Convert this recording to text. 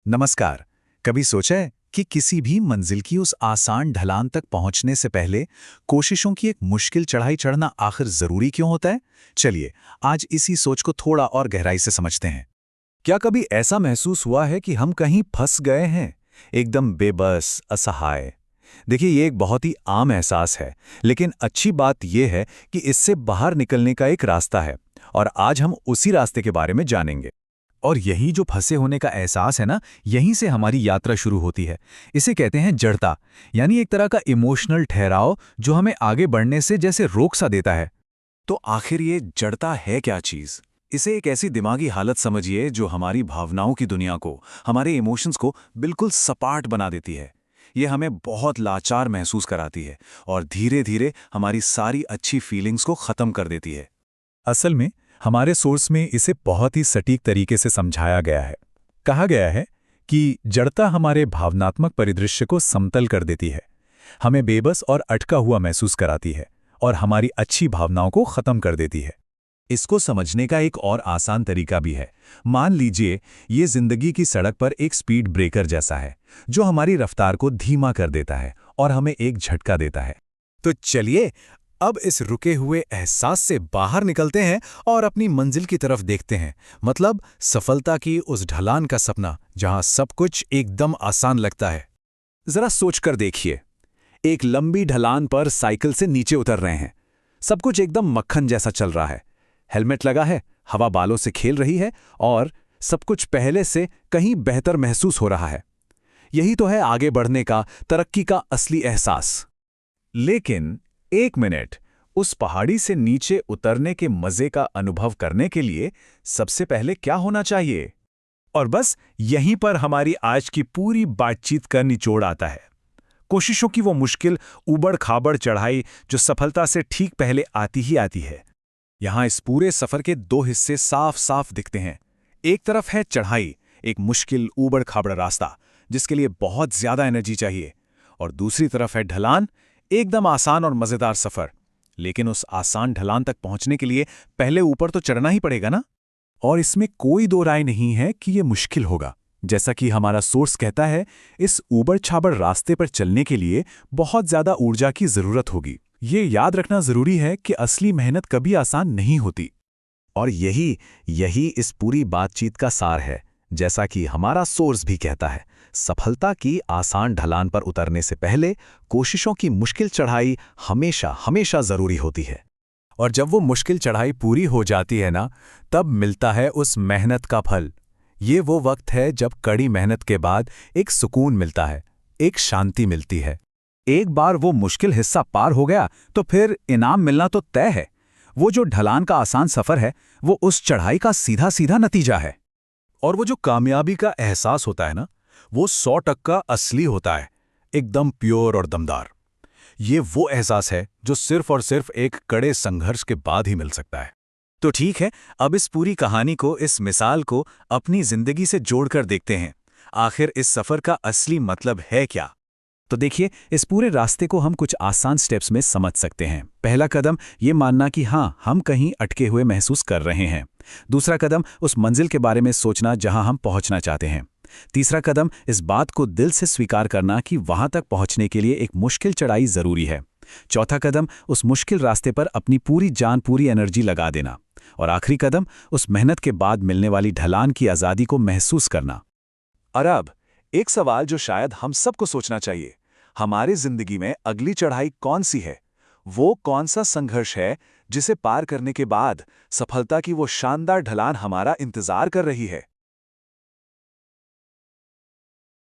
नमस्कार। कभी सोचा है कि किसी भी मंजिल की उस आसान ढलान तक पहुंचने से पहले कोशिशों की एक मुश्किल चढ़ाई चढ़ना आखिर जरूरी क्यों होता है? चलिए, आज इसी सोच को थोड़ा और गहराई से समझते हैं। क्या कभी ऐसा महसूस हुआ है कि हम कहीं फंस गए हैं, एकदम बेबस, असहाय? देखिए, ये एक बहुत ही आम एहसास है, लेकिन अच्छी बात यह है कि इससे बाहर निकलने का एक रास्ता है, और आज हम उसी रास्ते के बारे में जानेंगे। और यही जो फंसे होने का एहसास है ना, यहीं से हमारी यात्रा शुरू होती है। इसे कहते हैं जड़ता, यानी एक तरह का इमोशनल ठहराव जो हमें आगे बढ़ने से जैसे रोक सा देता है। तो आखिर ये जड़ता है क्या चीज़? इसे एक ऐसी दिमागी हालत समझिए जो हमारी भावनाओं की दुनिया को, हमारे इमोशंस को बिल्कुल सपाट बना देती है। ये हमें बहुत लाचार महसूस कराती है और धीरे धीरे हमारी सारी अच्छी फीलिंग्स को ख़त्म कर देती है। असल में हमारे सोर्स में इसे बहुत ही सटीक तरीके से समझाया गया है। कहा गया है कि जड़ता हमारे भावनात्मक परिदृश्य को समतल कर देती है, हमें बेबस और अटका हुआ महसूस कराती है और हमारी अच्छी भावनाओं को खत्म कर देती है। इसको समझने का एक और आसान तरीका भी है। मान लीजिए, ये जिंदगी की सड़क पर एक स्पीड ब्रेकर जैसा है, जो हमारी रफ्तार को धीमा कर देता है और हमें एक झटका देता है। तो चलिए, अब इस रुके हुए एहसास से बाहर निकलते हैं और अपनी मंजिल की तरफ देखते हैं, मतलब सफलता की उस ढलान का सपना जहां सब कुछ एकदम आसान लगता है। जरा सोचकर देखिए, एक लंबी ढलान पर साइकिल से नीचे उतर रहे हैं। सब कुछ एकदम मक्खन जैसा चल रहा है। हेलमेट लगा है, हवा बालों से खेल रही है और सब कुछ पहले से कहीं बेहतर महसूस हो रहा है। यही तो है आगे बढ़ने का, तरक्की का असली एहसास। लेकिन एक मिनट, उस पहाड़ी से नीचे उतरने के मजे का अनुभव करने के लिए सबसे पहले क्या होना चाहिए? और बस यहीं पर हमारी आज की पूरी बातचीत का निचोड़ आता है। कोशिशों की वो मुश्किल ऊबड़-खाबड़ चढ़ाई जो सफलता से ठीक पहले आती ही आती है। यहां इस पूरे सफर के दो हिस्से साफ साफ दिखते हैं। एक तरफ है चढ़ाई, एक मुश्किल ऊबड़-खाबड़ रास्ता जिसके लिए बहुत ज्यादा एनर्जी चाहिए, और दूसरी तरफ है ढलान, एकदम आसान और मजेदार सफर। लेकिन उस आसान ढलान तक पहुंचने के लिए पहले ऊपर तो चढ़ना ही पड़ेगा ना। और इसमें कोई दो राय नहीं है कि यह मुश्किल होगा। जैसा कि हमारा सोर्स कहता है, इस ऊबड़-खाबड़ रास्ते पर चलने के लिए बहुत ज्यादा ऊर्जा की जरूरत होगी। ये याद रखना जरूरी है कि असली मेहनत कभी आसान नहीं होती। और यही यही इस पूरी बातचीत का सार है। जैसा कि हमारा सोर्स भी कहता है, सफलता की आसान ढलान पर उतरने से पहले कोशिशों की मुश्किल चढ़ाई हमेशा हमेशा जरूरी होती है। और जब वो मुश्किल चढ़ाई पूरी हो जाती है ना, तब मिलता है उस मेहनत का फल। ये वो वक्त है जब कड़ी मेहनत के बाद एक सुकून मिलता है, एक शांति मिलती है। एक बार वो मुश्किल हिस्सा पार हो गया तो फिर इनाम मिलना तो तय है। वो जो ढलान का आसान सफर है, वो उस चढ़ाई का सीधा सीधा नतीजा है। और वो जो कामयाबी का एहसास होता है ना, वो 100% असली होता है, एकदम प्योर और दमदार। ये वो एहसास है जो सिर्फ और सिर्फ एक कड़े संघर्ष के बाद ही मिल सकता है। तो ठीक है, अब इस पूरी कहानी को, इस मिसाल को अपनी जिंदगी से जोड़कर देखते हैं। आखिर इस सफर का असली मतलब है क्या? तो देखिए, इस पूरे रास्ते को हम कुछ आसान स्टेप्स में समझ सकते हैं। पहला कदम ये मानना कि हाँ, हम कहीं अटके हुए महसूस कर रहे हैं। दूसरा कदम उस मंजिल के बारे में सोचना जहां हम पहुंचना चाहते हैं। तीसरा कदम इस बात को दिल से स्वीकार करना कि वहां तक पहुंचने के लिए एक मुश्किल चढ़ाई जरूरी है। चौथा कदम उस मुश्किल रास्ते पर अपनी पूरी जान, पूरी एनर्जी लगा देना। और आखिरी कदम उस मेहनत के बाद मिलने वाली ढलान की आज़ादी को महसूस करना। और अब एक सवाल जो शायद हम सबको सोचना चाहिए, हमारी जिंदगी में अगली चढ़ाई कौन सी है? वो कौन सा संघर्ष है जिसे पार करने के बाद सफलता की वो शानदार ढलान हमारा इंतजार कर रही है?